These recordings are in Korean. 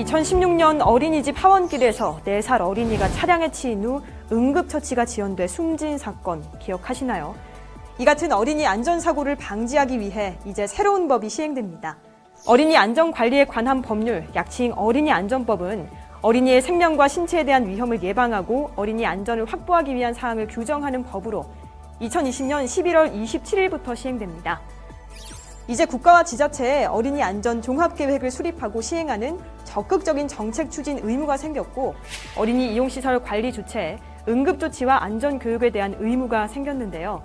2016년 어린이집 하원길에서 4살 어린이가 차량에 치인 후 응급처치가 지연돼 숨진 사건 기억하시나요? 이 같은 어린이 안전사고를 방지하기 위해 이제 새로운 법이 시행됩니다. 어린이 안전관리에 관한 법률, 약칭 어린이 안전법은 어린이의 생명과 신체에 대한 위험을 예방하고 어린이 안전을 확보하기 위한 사항을 규정하는 법으로 2020년 11월 27일부터 시행됩니다. 이제 국가와 지자체에 어린이 안전 종합계획을 수립하고 시행하는 적극적인 정책 추진 의무가 생겼고 어린이 이용시설 관리 주체에 응급조치와 안전교육에 대한 의무가 생겼는데요.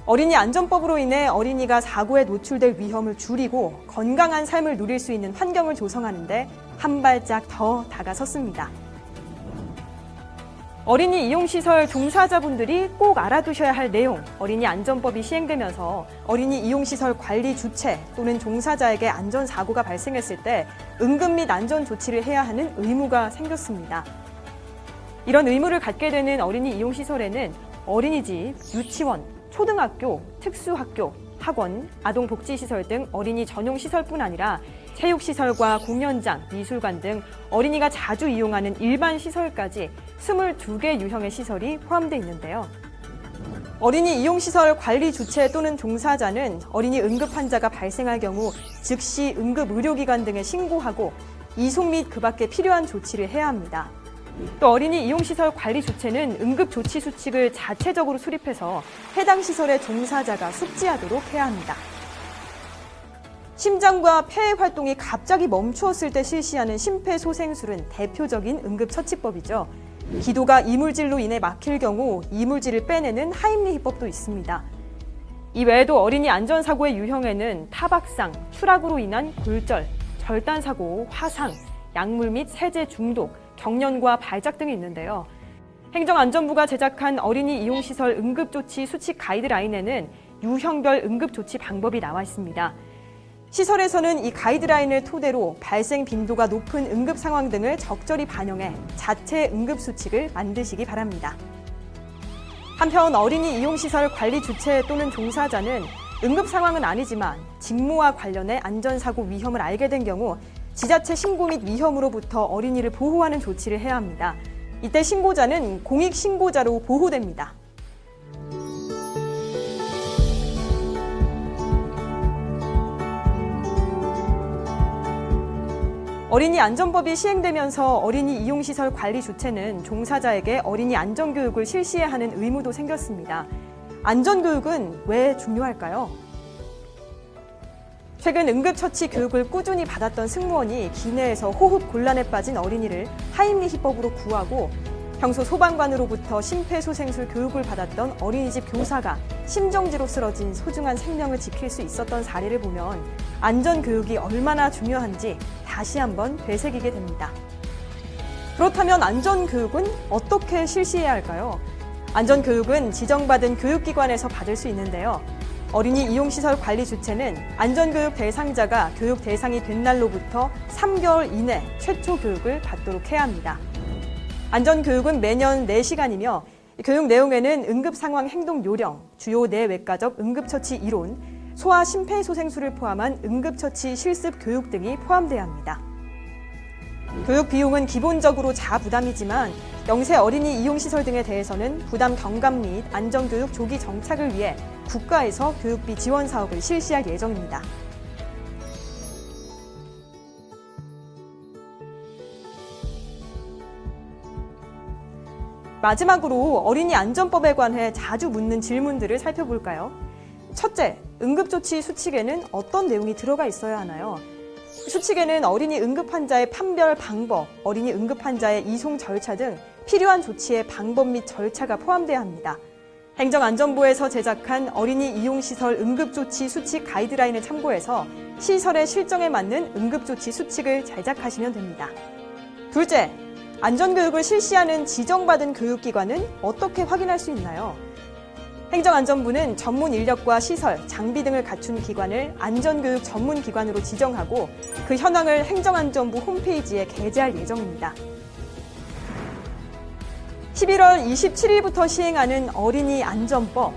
어린이 안전법으로 인해 어린이가 사고에 노출될 위험을 줄이고 건강한 삶을 누릴 수 있는 환경을 조성하는 데 한 발짝 더 다가섰습니다. 어린이 이용시설 종사자분들이 꼭 알아두셔야 할 내용, 어린이 안전법이 시행되면서 어린이 이용시설 관리 주체 또는 종사자에게 안전사고가 발생했을 때 응급 및 안전 조치를 해야 하는 의무가 생겼습니다. 이런 의무를 갖게 되는 어린이 이용시설에는 어린이집, 유치원, 초등학교, 특수학교, 학원, 아동복지시설 등 어린이 전용 시설뿐 아니라 체육시설과 공연장, 미술관 등 어린이가 자주 이용하는 일반 시설까지 22개 유형의 시설이 포함되어 있는데요. 어린이 이용시설 관리 주체 또는 종사자는 어린이 응급 환자가 발생할 경우 즉시 응급의료기관 등에 신고하고 이송 및 그 밖에 필요한 조치를 해야 합니다. 또 어린이 이용시설 관리 주체는 응급조치 수칙을 자체적으로 수립해서 해당 시설의 종사자가 숙지하도록 해야 합니다. 심장과 폐의 활동이 갑자기 멈추었을 때 실시하는 심폐소생술은 대표적인 응급처치법이죠. 기도가 이물질로 인해 막힐 경우 이물질을 빼내는 하임리히법도 있습니다. 이외에도 어린이 안전사고의 유형에는 타박상, 추락으로 인한 골절, 절단사고, 화상, 약물 및 세제 중독, 경련과 발작 등이 있는데요. 행정안전부가 제작한 어린이 이용시설 응급조치 수칙 가이드라인에는 유형별 응급조치 방법이 나와 있습니다. 시설에서는 이 가이드라인을 토대로 발생 빈도가 높은 응급 상황 등을 적절히 반영해 자체 응급수칙을 만드시기 바랍니다. 한편 어린이 이용시설 관리 주체 또는 종사자는 응급 상황은 아니지만 직무와 관련해 안전사고 위험을 알게 된 경우 지자체 신고 및 위험으로부터 어린이를 보호하는 조치를 해야 합니다. 이때 신고자는 공익신고자로 보호됩니다. 어린이 안전법이 시행되면서 어린이 이용시설 관리 주체는 종사자에게 어린이 안전교육을 실시해야 하는 의무도 생겼습니다. 안전교육은 왜 중요할까요? 최근 응급처치 교육을 꾸준히 받았던 승무원이 기내에서 호흡 곤란에 빠진 어린이를 하임리히법으로 구하고 평소 소방관으로부터 심폐소생술 교육을 받았던 어린이집 교사가 심정지로 쓰러진 소중한 생명을 지킬 수 있었던 사례를 보면 안전교육이 얼마나 중요한지 다시 한번 되새기게 됩니다. 그렇다면 안전교육은 어떻게 실시해야 할까요? 안전교육은 지정받은 교육기관에서 받을 수 있는데요. 어린이 이용시설 관리 주체는 안전교육 대상자가 교육 대상이 된 날로부터 3개월 이내 최초 교육을 받도록 해야 합니다. 안전교육은 매년 4시간이며 교육 내용에는 응급상황 행동 요령, 주요 내외과적 응급처치 이론, 소아 심폐소생술을 포함한 응급처치 실습 교육 등이 포함돼야 합니다. 교육 비용은 기본적으로 자부담이지만 영세 어린이 이용시설 등에 대해서는 부담 경감 및 안전교육 조기 정착을 위해 국가에서 교육비 지원 사업을 실시할 예정입니다. 마지막으로 어린이 안전법에 관해 자주 묻는 질문들을 살펴볼까요? 첫째, 응급조치 수칙에는 어떤 내용이 들어가 있어야 하나요? 수칙에는 어린이 응급환자의 판별 방법, 어린이 응급환자의 이송 절차 등 필요한 조치의 방법 및 절차가 포함돼야 합니다. 행정안전부에서 제작한 어린이 이용시설 응급조치 수칙 가이드라인을 참고해서 시설의 실정에 맞는 응급조치 수칙을 제작하시면 됩니다. 둘째, 안전교육을 실시하는 지정받은 교육기관은 어떻게 확인할 수 있나요? 행정안전부는 전문 인력과 시설, 장비 등을 갖춘 기관을 안전교육 전문기관으로 지정하고 그 현황을 행정안전부 홈페이지에 게재할 예정입니다. 11월 27일부터 시행하는 어린이 안전법,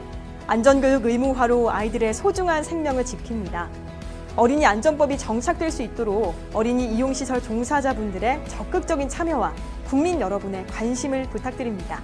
안전교육 의무화로 아이들의 소중한 생명을 지킵니다. 어린이 안전법이 정착될 수 있도록 어린이 이용시설 종사자분들의 적극적인 참여와 국민 여러분의 관심을 부탁드립니다.